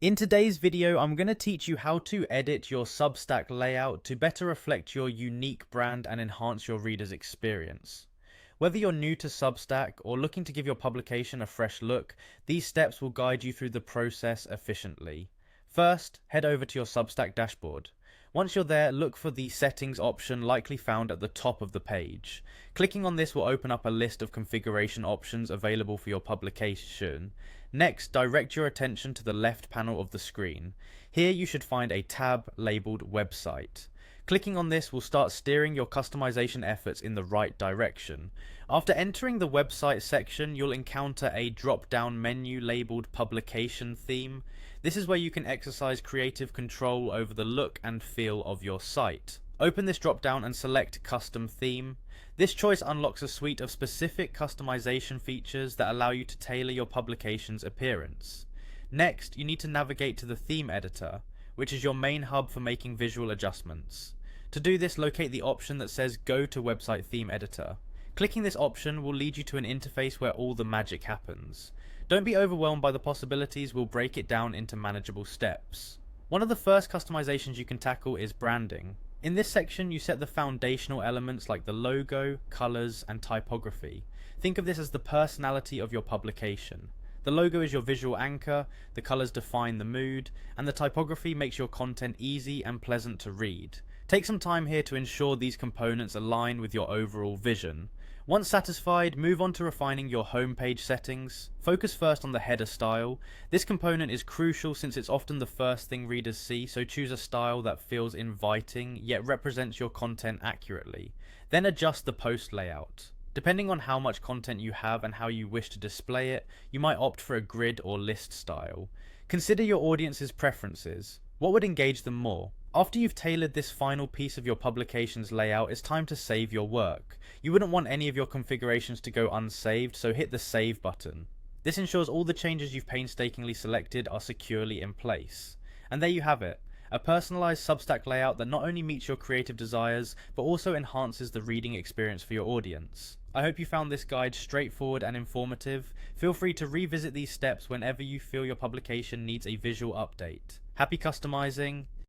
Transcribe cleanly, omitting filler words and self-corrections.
In today's video, I'm going to teach you how to edit your Substack layout to better reflect your unique brand and enhance your reader's experience. Whether you're new to Substack or looking to give your publication a fresh look, these steps will guide you through the process efficiently. First, head over to your Substack dashboard. Once you're there, look for the settings option likely found at the top of the page. Clicking on this will open up a list of configuration options available for your publication. Next, direct your attention to the left panel of the screen. Here you should find a tab labeled Website. Clicking on this will start steering your customization efforts in the right direction. After entering the website section, you'll encounter a drop-down menu labeled Publication Theme. This is where you can exercise creative control over the look and feel of your site. Open this drop-down and select Custom Theme. This choice unlocks a suite of specific customization features that allow you to tailor your publication's appearance. Next, you need to navigate to the theme editor, which is your main hub for making visual adjustments. To do this, locate the option that says Go to Website Theme Editor. Clicking this option will lead you to an interface where all the magic happens. Don't be overwhelmed by the possibilities, we'll break it down into manageable steps. One of the first customizations you can tackle is branding. In this section, you set the foundational elements like the logo, colors, and typography. Think of this as the personality of your publication. The logo is your visual anchor, the colors define the mood, and the typography makes your content easy and pleasant to read. Take some time here to ensure these components align with your overall vision. Once satisfied, move on to refining your homepage settings. Focus first on the header style. This component is crucial since it's often the first thing readers see, so choose a style that feels inviting yet represents your content accurately. Then adjust the post layout. Depending on how much content you have and how you wish to display it, you might opt for a grid or list style. Consider your audience's preferences. What would engage them more? After you've tailored this final piece of your publication's layout, it's time to save your work. You wouldn't want any of your configurations to go unsaved, so hit the Save button. This ensures all the changes you've painstakingly selected are securely in place. And there you have it. A personalized Substack layout that not only meets your creative desires, but also enhances the reading experience for your audience. I hope you found this guide straightforward and informative. Feel free to revisit these steps whenever you feel your publication needs a visual update. Happy customizing!